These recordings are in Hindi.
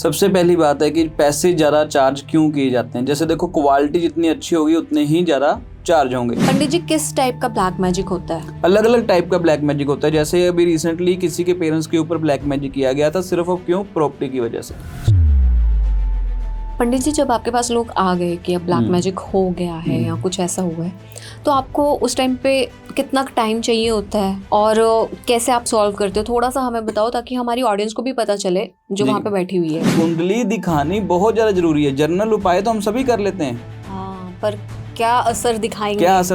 सबसे पहली बात है कि पैसे ज़्यादा चार्ज क्यों किए जाते हैं। जैसे देखो, क्वालिटी जितनी अच्छी होगी उतने ही ज़्यादा चार्ज होंगे। पंडित जी, किस टाइप का ब्लैक मैजिक होता है? अलग अलग टाइप का ब्लैक मैजिक होता है। जैसे अभी रिसेंटली किसी के पेरेंट्स के ऊपर ब्लैक मैजिक किया गया था, सिर्फ और क्यों? प्रॉपर्टी की वजह से। पंडित जी, जब आपके पास लोग आ गए कि अब ब्लैक मैजिक हो गया है या कुछ ऐसा हुआ है, तो आपको उस टाइम पे कितना टाइम चाहिए होता है और कैसे आप सॉल्व करते हो? थोड़ा सा हमें बताओ ताकि हमारी ऑडियंस को भी पता चले जो वहाँ पे बैठी हुई है। कुंडली दिखानी बहुत ज़्यादा जरूरी है। जनरल उपाय तो हम सभी कर लेते हैं, हाँ, पर क्या असर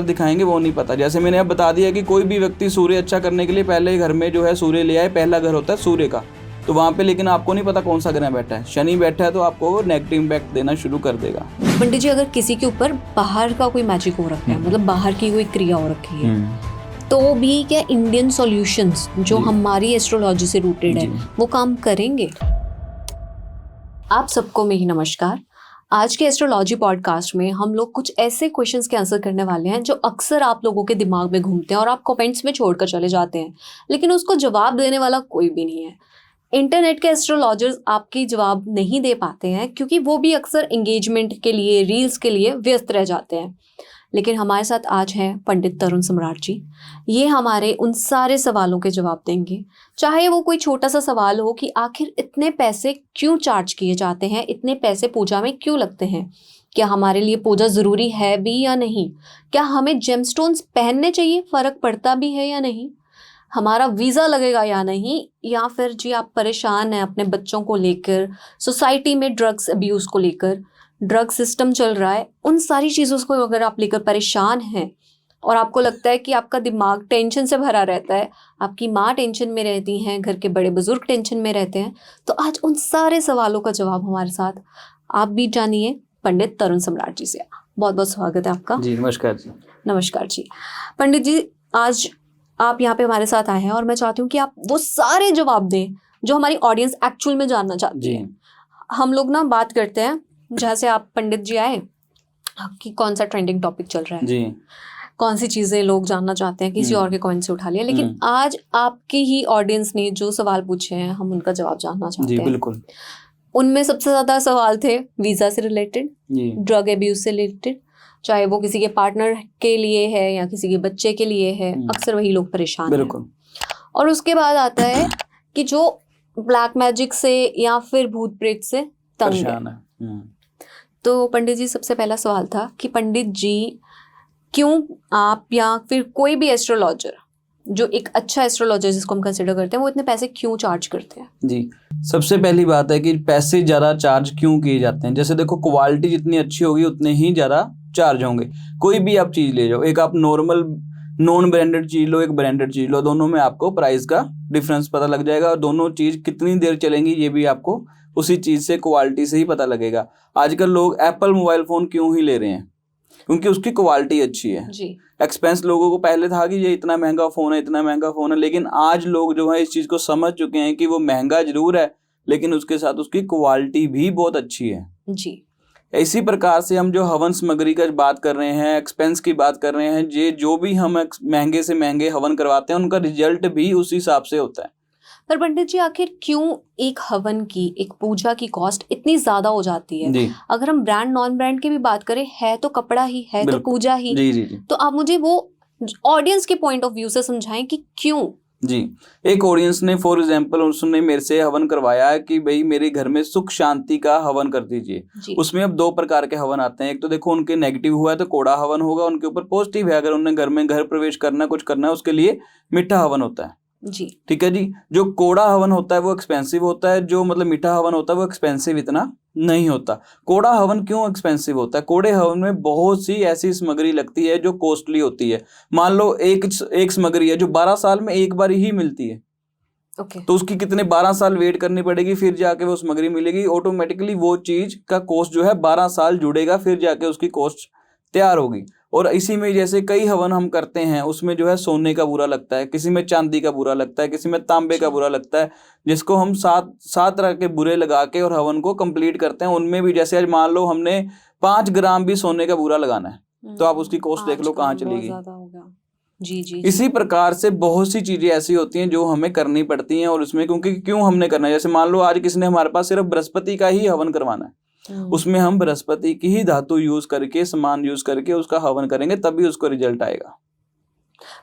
दिखाएंगे वो नहीं पता। जैसे मैंने अब बता दिया कि कोई भी व्यक्ति सूर्य अच्छा करने के लिए पहले घर में जो है सूर्य ले आए। पहला घर होता है सूर्य का, तो वहाँ पे लेकिन आपको नहीं पता कौन सा ग्रह बैठा है। शनि बैठा है तो आपको नेगेटिव इम्पैक्ट देना शुरू कर देगा। पंडित जी, अगर किसी के ऊपर बाहर का कोई मैजिक हो रखा है, मतलब बाहर की कोई क्रिया हो रखी है, तो भी क्या इंडियन सॉल्यूशंस जो हमारी एस्ट्रोलॉजी से रूटेड है वो काम करेंगे? आप सबको मेरी नमस्कार। आज के एस्ट्रोलॉजी पॉडकास्ट में हम लोग कुछ ऐसे क्वेश्चंस के आंसर करने वाले हैं जो अक्सर आप लोगों के दिमाग में घूमते हैं और आप कमेंट्स में छोड़कर चले जाते हैं, लेकिन उसको जवाब देने वाला कोई भी नहीं है। इंटरनेट के एस्ट्रोलॉजर्स आपकी जवाब नहीं दे पाते हैं क्योंकि वो भी अक्सर एंगेजमेंट के लिए, रील्स के लिए व्यस्त रह जाते हैं। लेकिन हमारे साथ आज हैं पंडित तरुण सम्राट जी। ये हमारे उन सारे सवालों के जवाब देंगे, चाहे वो कोई छोटा सा सवाल हो कि आखिर इतने पैसे क्यों चार्ज किए जाते हैं, इतने पैसे पूजा में क्यों लगते हैं, क्या हमारे लिए पूजा ज़रूरी है भी या नहीं, क्या हमें जेमस्टोन्स पहनने चाहिए, फ़र्क पड़ता भी है या नहीं, हमारा वीज़ा लगेगा या नहीं, या फिर जी आप परेशान हैं अपने बच्चों को लेकर, सोसाइटी में ड्रग्स अब्यूज़ को लेकर, ड्रग सिस्टम चल रहा है, उन सारी चीज़ों को अगर आप लेकर परेशान हैं और आपको लगता है कि आपका दिमाग टेंशन से भरा रहता है, आपकी माँ टेंशन में रहती हैं, घर के बड़े बुजुर्ग टेंशन में रहते हैं, तो आज उन सारे सवालों का जवाब हमारे साथ आप भी जानिए पंडित तरुण सम्राट जी से। बहुत बहुत स्वागत है आपका। जी नमस्कार जी। नमस्कार जी। पंडित जी, आज आप यहाँ पे हमारे साथ आए हैं और मैं चाहती हूँ कि आप वो सारे जवाब दें जो हमारी ऑडियंस एक्चुअल में जानना चाहती है। हम लोग ना बात करते हैं, जहाँ से आप पंडित जी आए कि कौन सा ट्रेंडिंग टॉपिक चल रहा है जी, कौन सी चीज़ें लोग जानना चाहते हैं, किसी और के कमेंट से उठा लिया, लेकिन आज आपकी ही ऑडियंस ने जो सवाल पूछे हैं हम उनका जवाब जानना चाहते हैं। बिल्कुल। उनमें सबसे ज़्यादा सवाल थे वीज़ा से रिलेटेड, ड्रग एब्यूज से रिलेटेड, चाहे वो किसी के पार्टनर के लिए है या किसी के बच्चे के लिए है, अक्सर वही लोग परेशान हैं। और उसके बाद आता है कि जो ब्लैक मैजिक से या फिर भूत प्रेत से तंग है। तो पंडित जी, सबसे पहला सवाल था कि पंडित जी, क्यों आप या फिर कोई भी एस्ट्रोलॉजर, जो एक अच्छा एस्ट्रोलॉजर जिसको हम कंसिडर करते हैं, वो इतने पैसे क्यों चार्ज करते हैं? जी, सबसे पहली बात है कि पैसे ज़्यादा चार्ज क्यों किए जाते हैं। जैसे देखो, क्वालिटी जितनी अच्छी होगी उतने ही ज़्यादा चार्ज होंगे। कोई भी आप चीज़ ले जाओ, एक आप नॉर्मल नॉन ब्रांडेड चीज़ लो, एक ब्रांडेड चीज़ लो, दोनों में आपको प्राइस का डिफरेंस पता लग जाएगा और दोनों चीज़ कितनी देर चलेंगी ये भी आपको उसी चीज़ से, क्वालिटी से ही पता लगेगा। आजकल लोग एप्पल मोबाइल फ़ोन क्यों ही ले रहे हैं? क्योंकि उसकी क्वालिटी अच्छी है जी। एक्सपेंस लोगों को पहले था कि ये इतना महंगा फ़ोन है, इतना महंगा फ़ोन है, लेकिन आज लोग जो है इस चीज़ को समझ चुके हैं कि वो महंगा जरूर है लेकिन उसके साथ उसकी क्वालिटी भी बहुत अच्छी है जी। इसी प्रकार से हम जो हवन सामग्री का बात कर रहे हैं, एक्सपेंस की बात कर रहे हैं, ये जो भी हम महंगे से महंगे हवन करवाते हैं उनका रिजल्ट भी उस हिसाब से होता है। पर पंडित जी, आखिर क्यों एक हवन की, एक पूजा की कॉस्ट इतनी ज्यादा हो जाती है? अगर हम ब्रांड नॉन ब्रांड की भी बात करें, है तो कपड़ा ही है, तो पूजा ही जी। तो आप मुझे वो ऑडियंस के पॉइंट ऑफ व्यू से समझाएं कि क्यों। जी, एक ऑडियंस ने फॉर एग्जांपल उसने मेरे से हवन करवाया कि भाई मेरे घर में सुख शांति का हवन कर दीजिए। उसमें अब 2 प्रकार के हवन आते हैं। एक तो देखो उनके नेगेटिव हुआ है तो कोड़ा हवन होगा, उनके ऊपर पॉजिटिव है, अगर उन्हें घर में घर प्रवेश करना, कुछ करना है, उसके लिए मीठा हवन होता है जी। ठीक है जी। जो कोड़ा हवन होता है वो एक्सपेंसिव होता है, जो मतलब मीठा हवन होता है वो एक्सपेंसिव इतना नहीं होता। कोड़ा हवन क्यों एक्सपेंसिव होता है? कोड़े हवन में बहुत सी ऐसी सामग्री लगती है जो कॉस्टली होती है। मान लो एक सामग्री है जो 12 साल में एक बार ही मिलती है, तो उसकी कितने 12 साल वेट करनी पड़ेगी, फिर जाके वो सामग्री मिलेगी। ऑटोमेटिकली वो चीज का कॉस्ट जो है 12 साल जुड़ेगा, फिर जाके उसकी कॉस्ट तैयार होगी। और इसी में जैसे कई हवन हम करते हैं, उसमें जो है सोने का बुरा लगता है, किसी में चांदी का बुरा लगता है, किसी में तांबे का बुरा लगता है, जिसको हम 7 तरह के बुरे लगा के और हवन को कंप्लीट करते हैं। उनमें भी जैसे आज मान लो हमने 5 ग्राम भी सोने का बुरा लगाना है, तो आप उसकी कॉस्ट देख लो कहाँ चलेगी। जी जी इसी प्रकार से बहुत सी चीजें ऐसी होती हैं जो हमें करनी पड़ती हैं, और उसमें क्योंकि क्यों हमने करना है, जैसे मान लो आज किसने हमारे पास सिर्फ बृहस्पति का ही हवन करवाना है, उसमें हम बृहस्पति की ही धातु यूज करके, सामान यूज करके उसका हवन करेंगे, तभी उसको रिजल्ट आएगा।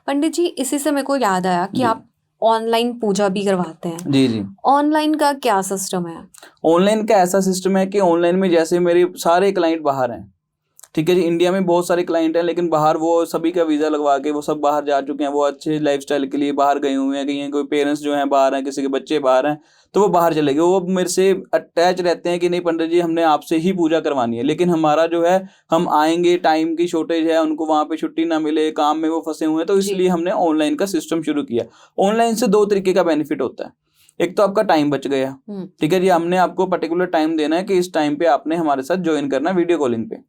पंडित जी, इसी से मेरे को याद आया कि जी। आप ऑनलाइन पूजा भी करवाते हैं। जी जी। ऑनलाइन का क्या सिस्टम है? ऑनलाइन का ऐसा सिस्टम है कि ऑनलाइन में जैसे मेरे सारे क्लाइंट बाहर हैं, ठीक है जी, इंडिया में बहुत सारे क्लाइंट हैं, लेकिन बाहर वो सभी का वीज़ा लगवा के वो सब बाहर जा चुके हैं, वो अच्छे लाइफस्टाइल के लिए बाहर गए हुए हैं, कहीं कोई पेरेंट्स जो हैं बाहर हैं, किसी के बच्चे बाहर हैं, तो वो बाहर चले गए। वो मेरे से अटैच रहते हैं कि नहीं पंडित जी हमने आपसे ही पूजा करवानी है, लेकिन हमारा जो है हम आएंगे, टाइम की शॉर्टेज है, उनको वहाँ पे छुट्टी ना मिले, काम में वो फंसे हुए हैं, तो इसलिए हमने ऑनलाइन का सिस्टम शुरू किया। ऑनलाइन से 2 तरीके का बेनिफिट होता है। एक तो आपका टाइम बच गया, ठीक है जी, हमने आपको पर्टिकुलर टाइम देना है कि इस टाइम पे आपने हमारे साथ ज्वाइन करना वीडियो कॉलिंग पे।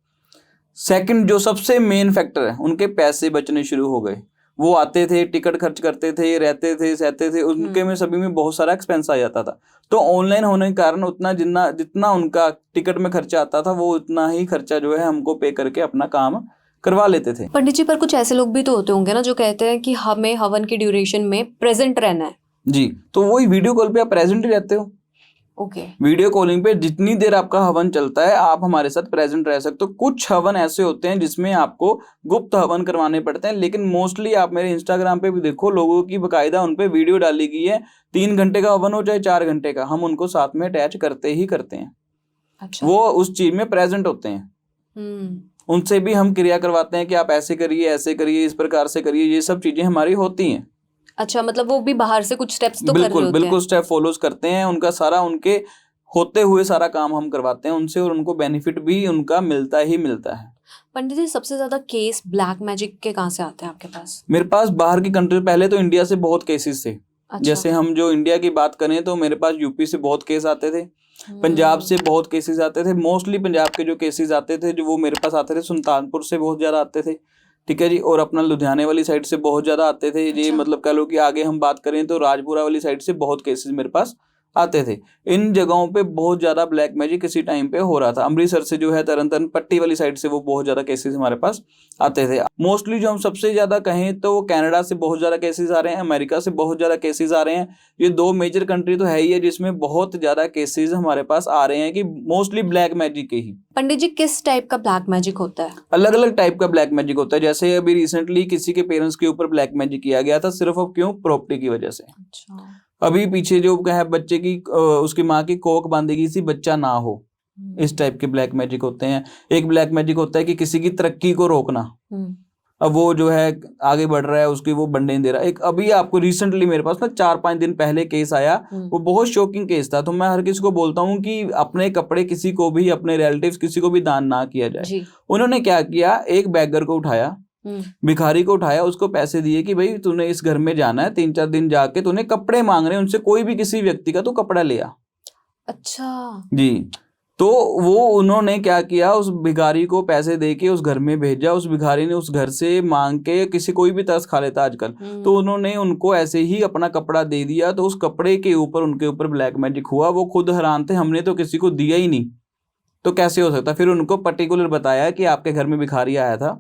सेकंड जो सबसे मेन फैक्टर है, उनके पैसे बचने शुरू हो गए। वो आते थे, टिकट खर्च करते थे, रहते थे, सहते थे, उनके में सभी में बहुत सारा एक्सपेंस आ जाता था। तो ऑनलाइन होने के कारण उतना जितना उनका टिकट में खर्चा आता था, वो उतना ही खर्चा जो है हमको पे करके अपना काम करवा लेते थे। पंडित जी, पर कुछ ऐसे लोग भी तो होते होंगे ना जो कहते हैं कि हमें हवन की ड्यूरेशन में प्रेजेंट रहना है। जी, तो वही वीडियो कॉल पे आप प्रेजेंट ही रहते हो। ओके। वीडियो कॉलिंग पे जितनी देर आपका हवन चलता है आप हमारे साथ प्रेजेंट रह सकते हो। कुछ हवन ऐसे होते हैं जिसमें आपको गुप्त हवन करवाने पड़ते हैं, लेकिन मोस्टली आप मेरे इंस्टाग्राम पे भी देखो, लोगों की बकायदा उन पे वीडियो डाली गई है, 3 घंटे का हवन हो चाहे 4 घंटे का, हम उनको साथ में अटैच करते ही करते हैं। अच्छा। वो उस चीज में प्रेजेंट होते हैं। उनसे भी हम क्रिया करवाते हैं कि आप ऐसे करिए, इस प्रकार से करिए, ये सब चीजें हमारी होती हैं। अच्छा, मतलब वो भी बाहर से कुछ स्टेप्स तो कर रहे होते हैं। बिल्कुल स्टेप फॉलोज करते हैं, उनका सारा उनके होते हुए सारा काम हम करवाते हैं उनसे, और उनको बेनिफिट भी उनका मिलता ही मिलता है। पंडित जी, सबसे ज्यादा केस ब्लैक मैजिक के कहाँ से आते हैं आपके पास? मेरे पास बाहर की कंट्री, पहले तो इंडिया से बहुत केसेस थे। अच्छा। जैसे हम जो इंडिया की बात करें तो मेरे पास यूपी से बहुत केस आते थे, पंजाब से बहुत केसेस आते थे। मोस्टली पंजाब के जो केसेस आते थे जो वो मेरे पास आते थे, सुल्तानपुर से बहुत ज्यादा आते थे, ठीक है जी, और अपना लुधियाने वाली साइड से बहुत ज्यादा आते थे। ये मतलब कह लो कि आगे हम बात करें तो राजपुरा वाली साइड से बहुत केसेस मेरे पास आते थे। इन जगहों पे बहुत ज्यादा ब्लैक मैजिक किसी टाइम पे हो रहा था। अमृतसर से जो है तरन पट्टी वाली साइड से वो बहुत ज्यादा केसेस हमारे पास आते थे। मोस्टली जो हम सबसे ज्यादा कहें तो वो कनाडा से बहुत ज्यादा केसेस आ रहे हैं, अमेरिका से बहुत ज्यादा केसेस आ रहे हैं। ये 2 मेजर कंट्री तो है ही है जिसमें बहुत ज्यादा केसेस हमारे पास आ रहे हैं कि मोस्टली ब्लैक मैजिक के ही। पंडित जी, किस टाइप का ब्लैक मैजिक होता है? अलग अलग टाइप का ब्लैक मैजिक होता है। जैसे अभी रिसेंटली किसी के पेरेंट्स के ऊपर ब्लैक मैजिक किया गया था, सिर्फ अब क्यों? प्रॉपर्टी की वजह से। अच्छा। अभी पीछे जो है बच्चे की उसकी माँ की कोख बांधी गई थी, बच्चा ना हो, इस टाइप के ब्लैक मैजिक होते हैं। एक ब्लैक मैजिक होता है कि किसी की तरक्की को रोकना, अब वो जो है आगे बढ़ रहा है उसकी वो बढ़ने नहीं दे रहा। एक अभी आपको रिसेंटली मेरे पास ना 4-5 दिन पहले केस आया, वो बहुत शॉकिंग केस था। तो मैं हर किसी को बोलता हूँ कि अपने कपड़े किसी को भी, अपने रिलेटिव्स किसी को भी दान ना किया जाए। उन्होंने क्या किया, एक बैगर को उठाया, भिखारी को उठाया, उसको पैसे दिए कि भाई तूने इस घर में जाना है, 3-4 दिन जाके तूने कपड़े मांग रहे हैं उनसे, कोई भी किसी व्यक्ति का, तो कपड़ा लिया। अच्छा जी, तो वो उन्होंने क्या किया, उस भिखारी को पैसे देके उस घर में भेजा। उस भिखारी ने उस घर से मांग के, किसी कोई भी तरस खा लेता आजकल, तो उन्होंने उनको ऐसे ही अपना कपड़ा दे दिया। तो उस कपड़े के ऊपर उनके ऊपर ब्लैक मैजिक हुआ। वो खुद हैरान थे, हमने तो किसी को दिया ही नहीं, तो कैसे हो सकता। फिर उनको पर्टिकुलर बताया कि आपके घर में भिखारी आया था,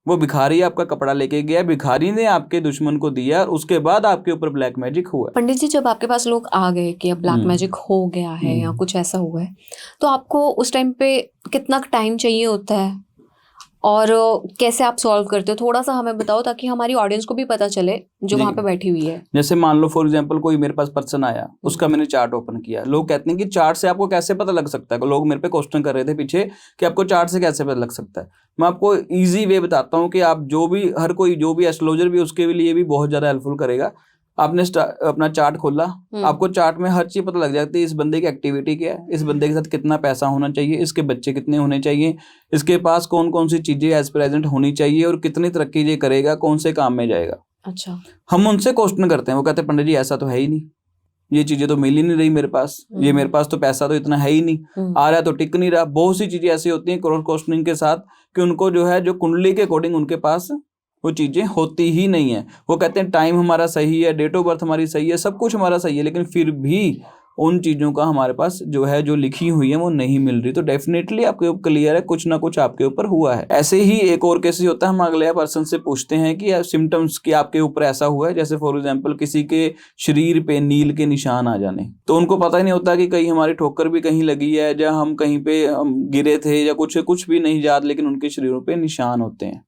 वो भिखारी आपका कपड़ा लेके गया, भिखारी ने आपके दुश्मन को दिया, और उसके बाद आपके ऊपर ब्लैक मैजिक हुआ। पंडित जी, जब आपके पास लोग आ गए कि अब ब्लैक मैजिक हो गया है या कुछ ऐसा हुआ है, तो आपको उस टाइम पे कितना टाइम चाहिए होता है और कैसे आप सॉल्व करते हो? थोड़ा सा हमें बताओ ताकि हमारी ऑडियंस को भी पता चले जो वहाँ पे बैठी हुई है। जैसे मान लो फॉर एग्जांपल कोई मेरे पास पर्सन आया, उसका मैंने चार्ट ओपन किया। लोग कहते हैं कि चार्ट से आपको कैसे पता लग सकता है, लोग मेरे पे क्वेश्चन कर रहे थे पीछे कि आपको चार्ट से कैसे पता लग सकता है। मैं आपको ईजी वे बताता हूँ कि आप जो भी, हर कोई जो भी एस्ट्रोलॉजर भी, उसके लिए भी बहुत ज्यादा हेल्पफुल करेगा। आपने अपना चार्ट खोला, आपको चार्ट में हर चीज पता लग जाती है। इस बंदे की एक्टिविटी क्या है, इस बंदे के साथ कितना पैसा होना चाहिए, इसके बच्चे कितने होने चाहिए, इसके पास कौन कौन सी चीजें एज प्रेजेंट होनी चाहिए, और कितनी तरक्की ये करेगा, कौन से काम में जाएगा। अच्छा। हम उनसे क्वेश्चन करते हैं, वो कहते हैं पंडित जी ऐसा तो है ही नहीं, ये चीजें तो मिल ही नहीं रही मेरे पास, ये मेरे पास तो पैसा तो इतना है ही नहीं, आ रहा तो टिक नहीं रहा। बहुत सी चीजें ऐसी होती हैं क्रॉस क्वेश्चनिंग के साथ कि उनको जो है, जो कुंडली के अकॉर्डिंग उनके पास वो चीजें होती ही नहीं है। वो कहते हैं टाइम हमारा सही है, डेट ऑफ बर्थ हमारी सही है, सब कुछ हमारा सही है, लेकिन फिर भी उन चीज़ों का हमारे पास जो है, जो लिखी हुई है वो नहीं मिल रही, तो डेफिनेटली आपके ऊपर क्लियर है कुछ ना कुछ आपके ऊपर हुआ है। ऐसे ही एक और केसेस होता है, हम अगले पर्सन से पूछते हैं कि सिम्टम्स कि आपके ऊपर ऐसा हुआ है, जैसे फॉर एग्जांपल किसी के शरीर पे नील के निशान आ जाने, तो उनको पता ही नहीं होता कि कहीं हमारी ठोकर भी कहीं लगी है या हम कहीं पे गिरे थे या कुछ भी नहीं याद, लेकिन उनके शरीरों पे निशान होते हैं।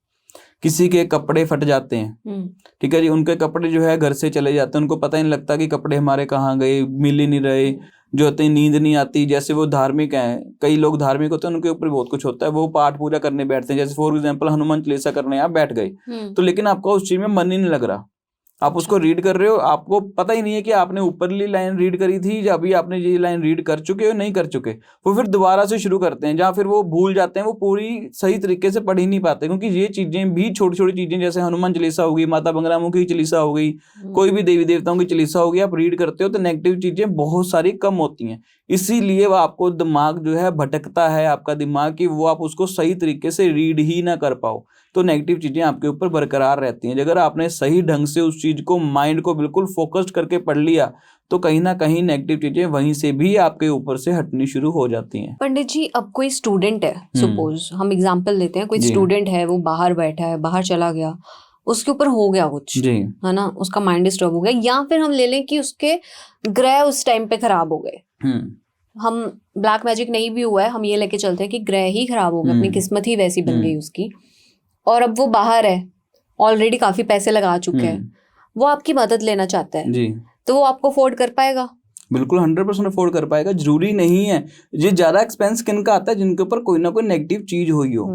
किसी के कपड़े फट जाते हैं, ठीक है जी, उनके कपड़े जो है घर से चले जाते हैं, उनको पता ही नहीं लगता कि कपड़े हमारे कहाँ गए, मिल ही नहीं रहे। जो होते हैं नींद नहीं आती, जैसे वो धार्मिक हैं, कई लोग धार्मिक होते हैं, उनके ऊपर बहुत कुछ होता है, वो पाठ पूजा करने बैठते हैं, जैसे फॉर एग्जांपल हनुमान चालीसा करने आप बैठ गए, तो लेकिन आपका उस चीज में मन ही नहीं लग रहा, आप उसको रीड कर रहे हो, आपको पता ही नहीं है कि आपने ऊपरली लाइन रीड करी थी या अभी आपने ये लाइन रीड कर चुके हो नहीं कर चुके, वो फिर दोबारा से शुरू करते हैं, जहाँ फिर वो भूल जाते हैं, वो पूरी सही तरीके से पढ़ ही नहीं पाते, क्योंकि ये चीजें भी छोटी छोटी चीजें, जैसे हनुमान चालीसा हो गई, माता बंगरामुखी की चालीसा हो गई, कोई भी देवी देवताओं की चालीसा हो गई, आप रीड करते हो तो नेगेटिव चीजें बहुत सारी कम होती हैं, इसीलिए वो आपको दिमाग जो है भटकता है, आपका दिमाग की वो आप उसको सही तरीके से रीड ही ना कर पाओ, तो नेगेटिव चीजें आपके ऊपर बरकरार रहती हैं। अगर आपने सही ढंग से उस चीज को, माइंड को बिल्कुल फोकस्ड करके पढ़ लिया, तो कहीं ना कहीं नेगेटिव चीजें वहीं से भी आपके ऊपर से हटनी शुरू हो जाती हैं। पंडित जी, अब कोई स्टूडेंट है, सपोज हम एग्जांपल लेते हैं, कोई स्टूडेंट है, वो बाहर बैठा है, बाहर चला गया, उसके ऊपर हो गया कुछ, है ना, उसका माइंड डिस्टर्ब हो गया, या फिर हम ले लें कि उसके ग्रह उस टाइम पे खराब हो गए, हम ब्लैक मैजिक नहीं भी हुआ है, हम ये लेके चलते हैं कि ग्रह ही खराब हो गए, अपनी किस्मत ही वैसी बन गई उसकी, और अब वो बाहर है, ऑलरेडी काफी पैसे लगा चुके हैं, वो आपकी मदद लेना चाहता है जी, तो वो आपको अफोर्ड कर पाएगा? बिल्कुल 100% अफोर्ड कर पाएगा। जरूरी नहीं है, ये ज्यादा एक्सपेंस किन का आता है, जिनके ऊपर कोई ना कोई नेगेटिव चीज हुई हो,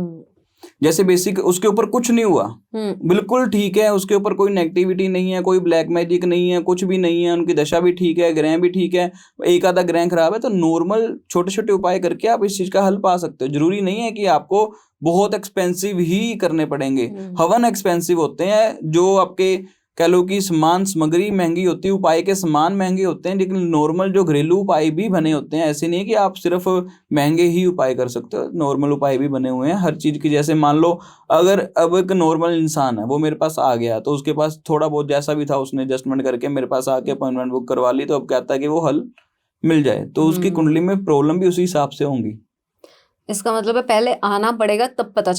जैसे बेसिक उसके ऊपर कुछ नहीं हुआ, बिल्कुल ठीक है, उसके ऊपर कोई नेगेटिविटी नहीं है, कोई ब्लैक मैजिक नहीं है, कुछ भी नहीं है, उनकी दशा भी ठीक है, ग्रह भी ठीक है, एक आधा ग्रह खराब है, तो नॉर्मल छोटे छोटे उपाय करके आप इस चीज का हल पा सकते हो। जरूरी नहीं है कि आपको बहुत एक्सपेंसिव ही करने पड़ेंगे। हवन एक्सपेंसिव होते हैं, जो आपके कह लो कि सामान सामग्री महंगी होती है, उपाय के सामान महंगे होते हैं, लेकिन नॉर्मल जो घरेलू उपाय भी बने होते हैं। ऐसे नहीं है कि आप सिर्फ महंगे ही उपाय कर सकते हो, नॉर्मल उपाय भी बने हुए हैं हर चीज की। जैसे मान लो अगर अब एक नॉर्मल इंसान है, वो मेरे पास आ गया, तो उसके पास थोड़ा बहुत जैसा भी था उसने एडजस्टमेंट करके मेरे पास आके अपॉइंटमेंट बुक करवा ली, तो अब कहता है कि वो हल मिल जाए, तो उसकी कुंडली में प्रॉब्लम भी उसी हिसाब से होंगी। इसका मतलब है पहले आना पड़ेगा, तब पता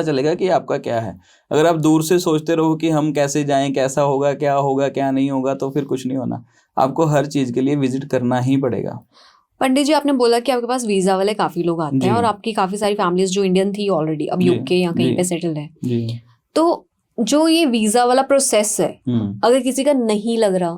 चलेगा कि आपका क्या है। अगर आप दूर से सोचते रहो कि हम कैसे जाएं, कैसा होगा, क्या नहीं होगा, तो फिर कुछ नहीं होना। आपको हर चीज के लिए विजिट करना ही पड़ेगा। पंडित जी, आपने बोला कि आपके पास वीजा वाले काफी लोग आते हैं, और आपकी काफी सारी फैमिलीज जो इंडियन थी ऑलरेडी, अब यूके या कहीं पे सेटल्ड है, तो जो ये वीजा वाला प्रोसेस है, अगर किसी का नहीं लग रहा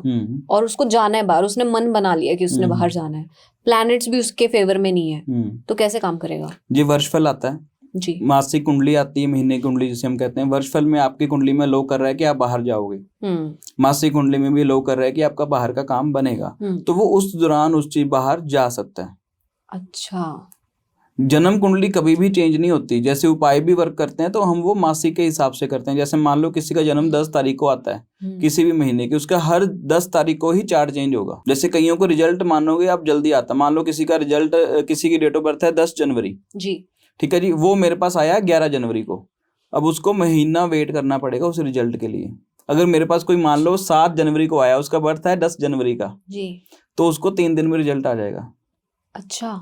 और उसको जाना है बाहर, उसने मन बना लिया कि उसने बाहर जाना है, प्लैनेट्स भी उसके फेवर में नहीं है, तो कैसे काम करेगा? ये वर्षफल आता है जी, मासिक कुंडली आती है, महीने की कुंडली जिसे हम कहते हैं। वर्षफल में आपकी कुंडली में लो कर रहा है कि आप बाहर जाओगे, मासिक कुंडली में भी लो कर रहा है कि आपका बाहर का काम बनेगा, तो वो उस दौरान उस चीज बाहर जा सकता है। अच्छा, जन्म कुंडली कभी भी चेंज नहीं होती। जैसे उपाय भी वर्क करते हैं तो हम वो मासिक के हिसाब से करते हैं। जैसे मान लो किसी का जन्म 10 तारीख को आता है किसी भी महीने की, उसका हर 10 तारीख को ही चार्ट चेंज होगा। जैसे कईयों को रिजल्ट मानोगे आप जल्दी आता, मान लो किसी का रिजल्ट, किसी की डेट ऑफ बर्थ है 10 जनवरी जी, ठीक है जी, वो मेरे पास आया 11 जनवरी को, अब उसको महीना वेट करना पड़ेगा उस रिजल्ट के लिए। अगर मेरे पास कोई मान लो 7 जनवरी को आया, उसका बर्थ है 10 जनवरी का जी, तो उसको 3 दिन में रिजल्ट आ जाएगा। अच्छा,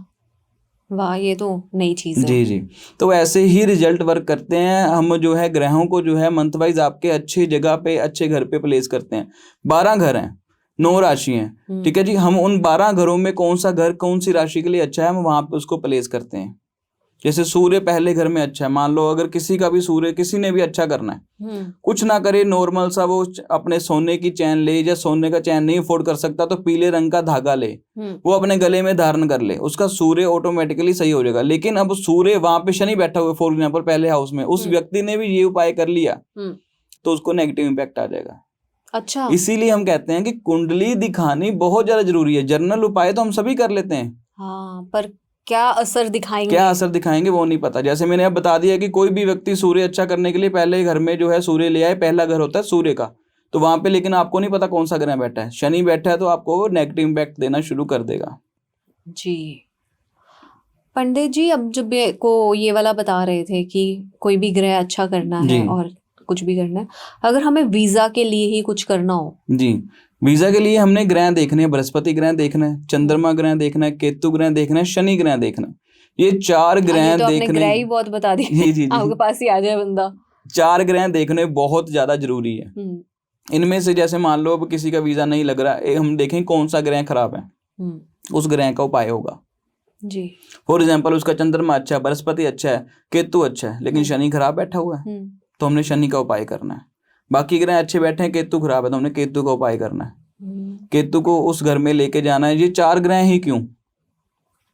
वाह, ये तो नई चीज है। जी जी, तो ऐसे ही रिजल्ट वर्क करते हैं। हम जो है ग्रहों को जो है मंथ वाइज आपके अच्छी जगह पे, अच्छे घर पे प्लेस करते हैं। 12 घर हैं, 9 राशि हैं, ठीक है जी, हम उन 12 घरों में कौन सा घर कौन सी राशि के लिए अच्छा है, हम वहां पे उसको प्लेस करते हैं। जैसे सूर्य पहले घर में अच्छा है, मान लो अगर किसी का भी सूर्य किसी ने भी अच्छा करना है, कुछ ना करे, नॉर्मल सा वो अपने सोने की चैन ले, या सोने का चैन नहीं अफोर्ड कर सकता तो पीले रंग का धागा ले, वो अपने गले में धारण कर ले, उसका सूर्य ऑटोमेटिकली सही हो जाएगा। लेकिन अब सूर्य वहां पे शनि बैठा हुआ, फॉर एग्जाम्पल पहले हाउस में, उस व्यक्ति ने भी ये उपाय कर लिया तो उसको नेगेटिव इंपैक्ट आ जाएगा। अच्छा, इसीलिए हम कहते हैं कि कुंडली दिखानी बहुत ज्यादा जरूरी है। जनरल उपाय तो हम सभी कर लेते हैं, हाँ, पर क्या असर दिखाएंगे वो नहीं पता। जैसे मैंने अब बता दिया कि कोई भी व्यक्ति सूर्य अच्छा करने के लिए पहले घर में जो है सूर्य ले आए, पहला घर होता है सूर्य का, तो वहां पे लेकिन आपको नहीं पता कौन सा ग्रह बैठा है, शनि बैठा है तो आपको नेगेटिव इंपैक्ट देना शुरू कर देगा जी। पंडित जी, अब जब को ये वाला बता रहे थे कि कोई भी ग्रह अच्छा करना है और कुछ भी करना है, अगर हमें वीजा के लिए ही कुछ करना हो, जी, वीजा के लिए हमने ग्रह देखने हैं, बृहस्पति ग्रह देखना है, चंद्रमा ग्रह देखना है, केतु ग्रह देखना है, शनि ग्रह देखना है। ये 4 ग्रह ये तो आपने देखने, ग्रह ही बहुत बता दिए। जी जी आपके जी, पास ही आ जाए बंदा। 4 ग्रह देखने बहुत ज्यादा जरूरी है। इनमें से जैसे मान लो अब किसी का वीजा नहीं लग रहा, हम देखें कौन सा ग्रह खराब है, उस ग्रह का उपाय होगा। जी, फॉर एग्जाम्पल उसका चंद्रमा अच्छा है, बृहस्पति अच्छा है, केतु अच्छा है, लेकिन शनि खराब बैठा हुआ है, तो हमने शनि का उपाय करना है। बाकी ग्रह अच्छे बैठे हैं, केतु खराब है, तो हमने केतु का उपाय करना है। केतु को उस घर में लेके जाना है। ये 4 ग्रह ही क्यों,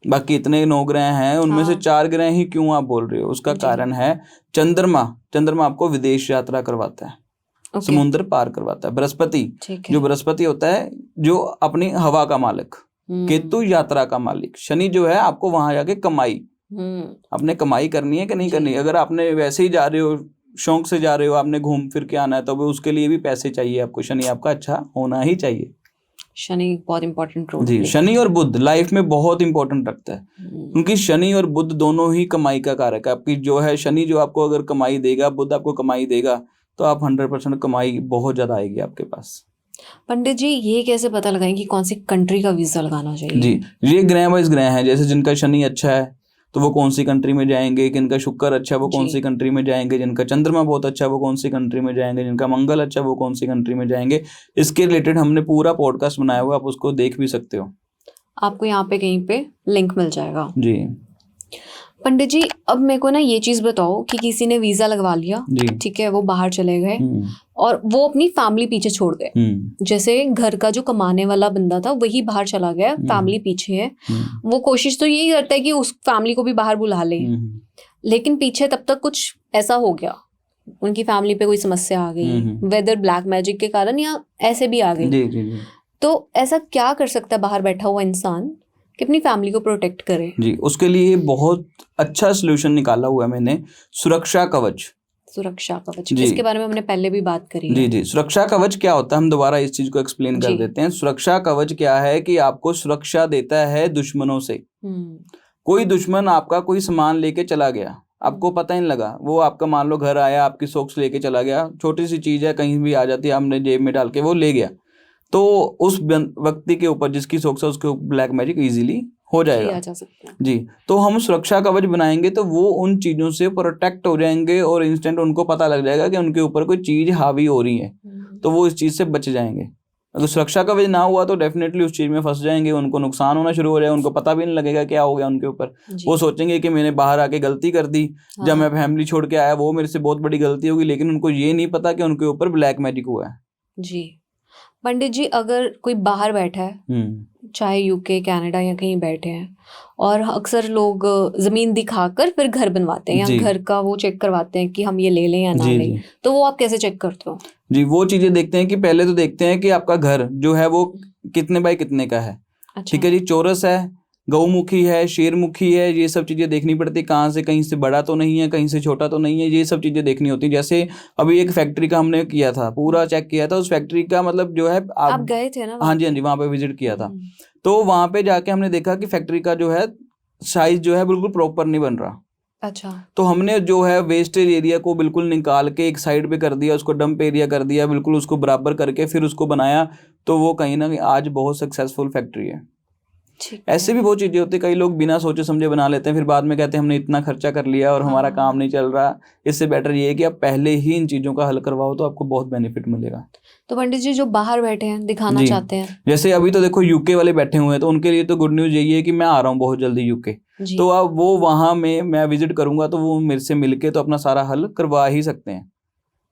बाकी इतने 9 ग्रह हैं, उनमें से 4 ग्रह ही क्यों आप बोल रहे हो? उसका कारण है चंद्रमा आपको विदेश यात्रा करवाता है, समुद्र पार करवाता है। बृहस्पति, जो बृहस्पति होता है जो अपनी हवा का मालिक, केतु यात्रा का मालिक, शनि जो है आपको वहां जाके कमाई, आपने कमाई करनी है कि नहीं करनी। अगर आपने वैसे ही जा रहे हो, शौक से जा रहे हो, आपने घूम फिर के आना है, तो उसके लिए भी पैसे चाहिए आपको, शनि आपका अच्छा होना ही चाहिए। शनि बहुत इंपॉर्टेंट रोल जी, शनि और बुध लाइफ में बहुत इंपॉर्टेंट रखता है, क्योंकि शनि और बुध दोनों ही कमाई का कारक है। आपकी जो है शनि जो आपको अगर कमाई देगा, बुध आपको कमाई देगा, तो आप 100% कमाई बहुत ज्यादा आएगी आपके पास। पंडित जी, ये कैसे पता लगाएं कि कौन सी कंट्री का वीजा लगाना चाहिए? जी, ये ग्रह वाइज ग्रह हैं, जैसे जिनका शनि अच्छा है तो वो कौन सी कंट्री में जाएंगे, जिनका शुक्र अच्छा है वो कौन सी कंट्री में जाएंगे, जिनका चंद्रमा बहुत अच्छा है वो कौन सी कंट्री में जाएंगे, जिनका मंगल अच्छा है वो कौन सी कंट्री में जाएंगे। इसके रिलेटेड हमने पूरा पॉडकास्ट बनाया हुआ, आप उसको देख भी सकते हो, आपको यहाँ पे कहीं पे लिंक मिल जाएगा। जी। पंडित जी, अब मेरे को ना ये चीज बताओ कि किसी ने वीजा लगवा लिया, ठीक है, वो बाहर चले गए और वो अपनी फैमिली पीछे छोड़ गए। जैसे घर का जो कमाने वाला बंदा था वही बाहर चला गया, फैमिली पीछे है, वो कोशिश तो यही करता है कि उस फैमिली को भी बाहर बुला ले, लेकिन पीछे तब तक कुछ ऐसा हो गया, उनकी फैमिली पे कोई समस्या आ गई, वेदर ब्लैक मैजिक के कारण या ऐसे भी आ गई, तो ऐसा क्या कर सकता है बाहर बैठा हुआ इंसान कि अपनी फैमिली को प्रोटेक्ट करे? जी, उसके लिए बहुत अच्छा सोल्यूशन निकाला हुआ है मैंने, सुरक्षा कवच। सुरक्षा कवच, इसके बारे में हमने पहले भी बात करी है। जी जी, सुरक्षा कवच क्या होता है, हम दोबारा इस चीज को एक्सप्लेन कर देते हैं। सुरक्षा कवच क्या है कि आपको सुरक्षा देता है दुश्मनों से। कोई दुश्मन आपका कोई सामान लेके चला गया, आपको पता ही नहीं लगा, वो आपका मान लो घर आया, आपकी सॉक्स लेके चला गया, छोटी सी चीज है कहीं भी आ जाती है, हमने जेब में डाल के वो ले गया, तो उस व्यक्ति के ऊपर जिसकी सॉक्स है उसके ऊपर ब्लैक मैजिक इजीली हो जाएगा। जा सकता है। जी, तो हम सुरक्षा कवच बनाएंगे तो वो उन चीजों से प्रोटेक्ट हो जाएंगे और इंस्टेंट उनको पता लग जाएगा कि उनके ऊपर कोई चीज हावी हो रही है, तो वो इस चीज से बच जाएंगे। अगर सुरक्षा कवच ना हुआ तो डेफिनेटली उस चीज में फंस जाएंगे, उनको नुकसान होना शुरू हो जाएगा, उनको पता भी नहीं लगेगा क्या हो गया उनके ऊपर। वो सोचेंगे कि मैंने बाहर आके गलती कर दी, जब मैं फैमिली छोड़ के आया वो मेरे से बहुत बड़ी गलती होगी, लेकिन उनको ये नहीं पता कि उनके ऊपर ब्लैक मैजिक हुआ है। जी पंडित जी, अगर कोई बाहर बैठा है, चाहे यूके, कनाडा या कहीं बैठे हैं, और अक्सर लोग जमीन दिखाकर फिर घर बनवाते हैं या घर का वो चेक करवाते हैं कि हम ये ले लें या ना लें, तो वो आप कैसे चेक करते हो? जी, वो चीजें देखते हैं कि पहले तो देखते हैं कि आपका घर जो है वो कितने बाय कितने का है। ठीक है जी, चौरस है, गौमुखी है, शेरमुखी है, ये सब चीजें देखनी पड़ती, कहाँ से कहीं से बड़ा तो नहीं है, कहीं से छोटा तो नहीं है, ये सब चीजें देखनी होती। जैसे अभी एक फैक्ट्री का हमने किया था, पूरा चेक किया था, उस फैक्ट्री का मतलब जो है आप गए थे ना? हाँ जी, हाँ जी, वहाँ पे विजिट किया था। तो वहाँ पे जाके हमने देखा कि फैक्ट्री का जो है साइज जो है बिल्कुल प्रॉपर नहीं बन रहा। अच्छा, तो हमने जो है वेस्टेज एरिया को बिल्कुल निकाल के एक साइड पे कर दिया, उसको डंप एरिया कर दिया, बिल्कुल उसको बराबर करके फिर उसको बनाया, तो वो कहीं ना कहीं आज बहुत सक्सेसफुल फैक्ट्री है। ऐसे भी बहुत चीजें होती है, कई लोग बिना सोचे समझे बना लेते हैं, फिर बाद में कहते हैं हमने इतना खर्चा कर लिया और हमारा काम नहीं चल रहा। इससे बेटर ये है कि आप पहले ही इन चीजों का हल करवाओ, तो आपको बहुत बेनिफिट मिलेगा। तो पंडित जी, जो बाहर बैठे हैं दिखाना चाहते हैं, जैसे अभी तो देखो यूके वाले बैठे हुए हैं, तो उनके लिए तो गुड न्यूज यही है कि मैं आ रहा हूँ बहुत जल्दी यूके, तो अब वो वहां में मैं विजिट करूंगा तो वो मेरे से मिलके तो अपना सारा हल करवा ही सकते हैं।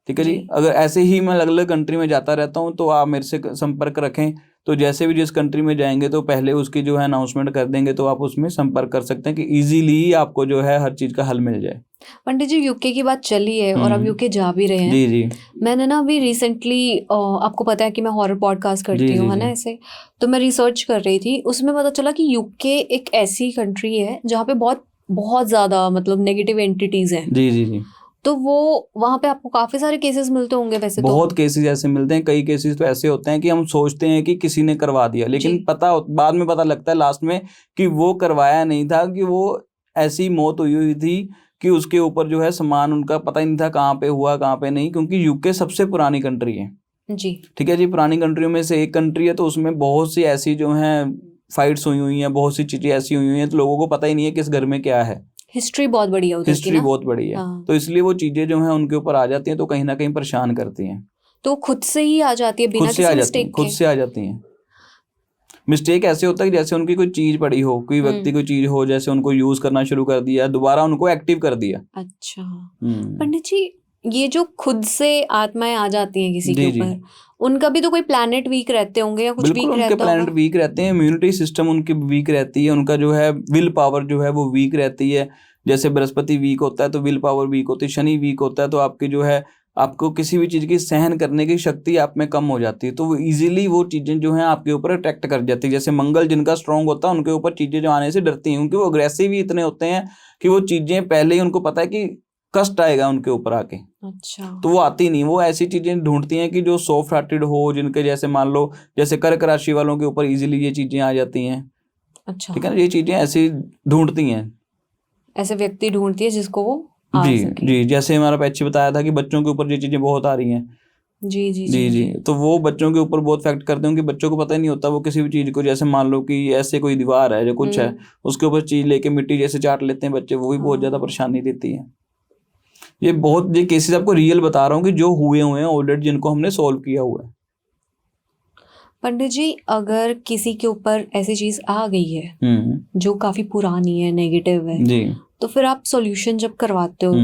ठीक है जी, अगर ऐसे ही मैं अलग अलग कंट्री में जाता रहता हूँ तो आप मेरे से संपर्क रखें, तो जैसे भी जिस कंट्री में जाएंगे तो पहले उसकी जो है अनाउंसमेंट कर देंगे, तो आप उसमें संपर्क कर सकते हैं कि इजीली आपको जो है हर चीज का हल मिल जाए। पंडित जी, यूके की बात चली है और अब यूके जा भी रहे हैं। जी जी, मैंने ना अभी रिसेंटली, आपको पता है कि मैं हॉरर पॉडकास्ट करती हूँ, है ना, ऐसे, तो मैं रिसर्च कर रही थी, उसमें पता चला कि यूके एक ऐसी कंट्री है जहाँ पे बहुत बहुत ज्यादा मतलब नेगेटिव एंटिटीज हैं। जी जी जी, तो वो वहाँ पे आपको काफी सारे केसेस मिलते होंगे वैसे? तो बहुत केसेस ऐसे मिलते हैं, कई केसेस तो ऐसे होते हैं कि हम सोचते हैं कि किसी ने करवा दिया, लेकिन बाद में पता लगता है लास्ट में कि वो करवाया नहीं था, कि वो ऐसी मौत हुई थी कि उसके ऊपर जो है सामान उनका पता ही नहीं था कहाँ पे हुआ कहाँ पे नहीं, क्योंकि यूके सबसे पुरानी कंट्री है जी। ठीक है जी, पुरानी कंट्रियों में से एक कंट्री है, तो उसमें बहुत सी ऐसी जो हैं फाइट्स हुई हैं, बहुत सी चीज़ें ऐसी हुई हैं, तो लोगों को पता ही नहीं है किस घर में क्या है। हिस्ट्री बहुत बड़ी है उधर की हिस्ट्री ना। बहुत बड़ी है, हाँ। तो इसलिए वो चीज़ें जो हैं उनके ऊपर आ जाती हैं, तो कहीं ना कहीं परेशान करती हैं। तो खुद से ही आ जाती है बिना खुद से आ किसी जाती हैं, मिस्टेक खुद के। से आ जाती हैं। मिस्टेक ऐसे होता है कि जैसे उनकी कोई चीज़ पड़ी हो, कोई व्यक्ति कोई चीज़ हो, जैसे उनको यूज़ करना शुरू कर दिया, दोबारा उनको एक्टिव कर दिया। अच्छा पंडित जी, ये जो खुद से आत्माएं आ जाती हैं किसी के जी, ऊपर, उनका भी तो कोई प्लैनेट वीक रहते होंगे या कुछ बिल्कुल वीक उनके रहता प्लैनेट होगा। वीक रहते हैं, इम्यूनिटी सिस्टम उनकी वीक रहती है, उनका जो है विल पावर जो है वो वीक रहती है। जैसे बृहस्पति वीक होता है तो विल पावर वीक होती है, शनि वीक होता है तो आपकी जो है आपको किसी भी चीज़ की सहन करने की शक्ति आप में कम हो जाती है, तो वो ईजिली वो चीज़ें जो हैं आपके ऊपर अट्रैक्ट कर जाती है। जैसे मंगल जिनका स्ट्रॉन्ग होता है उनके ऊपर चीज़ें जो आने से डरती हैं, क्योंकि वो अग्रेसिव ही इतने होते हैं कि वो चीज़ें पहले ही उनको पता है कि कष्ट आएगा उनके ऊपर आके, अच्छा। तो वो आती नहीं। वो ऐसी चीज़ें ढूंढती हैं कि जो सॉफ्ट हार्टेड हो, जिनके जैसे मान लो जैसे कर्क राशि वालों के ऊपर इजीली ये चीज़ें आ जाती हैं। अच्छा, ठीक है ना, ये चीज़ें ऐसी ढूंढती हैं। ऐसे व्यक्ति ढूंढती है जिसको वो आ जी सके। जी, जैसे हमारा पीछे बताया था कि बच्चों के ऊपर ये चीज़ें बहुत आ रही हैं। जी जी जी जी, तो वो बच्चों के ऊपर बहुत इफेक्ट करते हैं कि बच्चों को पता ही नहीं होता, वो किसी भी चीज़ को, जैसे मान लो कि ऐसे कोई दीवार है जो कुछ है, उसके ऊपर चीज़ लेके मिट्टी जैसे चाट लेते हैं बच्चे, वो भी बहुत ज़्यादा परेशानी देती है। ये केसेस आपको रियल बता रहा हूँ कि जो हुए हैं ऑलरेडी, जिनको हमने सॉल्व किया हुआ है। पंडित जी, अगर किसी के ऊपर ऐसी चीज आ गई है जो काफी पुरानी है, नेगेटिव है, जी, तो फिर आप सॉल्यूशन जब करवाते हो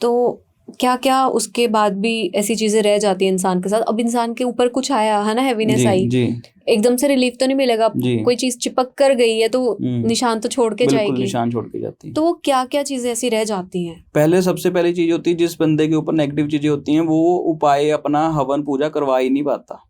तो क्या क्या उसके बाद भी ऐसी चीजें रह जाती है इंसान के साथ? अब इंसान के ऊपर कुछ आया है ना, हैवीनेस आई, जी, एकदम से रिलीफ तो नहीं मिलेगा। कोई चीज चिपक कर गई है तो निशान तो छोड़ के बिल्कुल जाएगी, निशान छोड़ के जाती है। तो वो क्या क्या चीजें ऐसी रह जाती हैं? पहले सबसे पहली चीज होती है, जिस बंदे के ऊपर नेगेटिव चीजें होती हैं वो उपाय अपना हवन पूजा करवा ही नहीं पाता।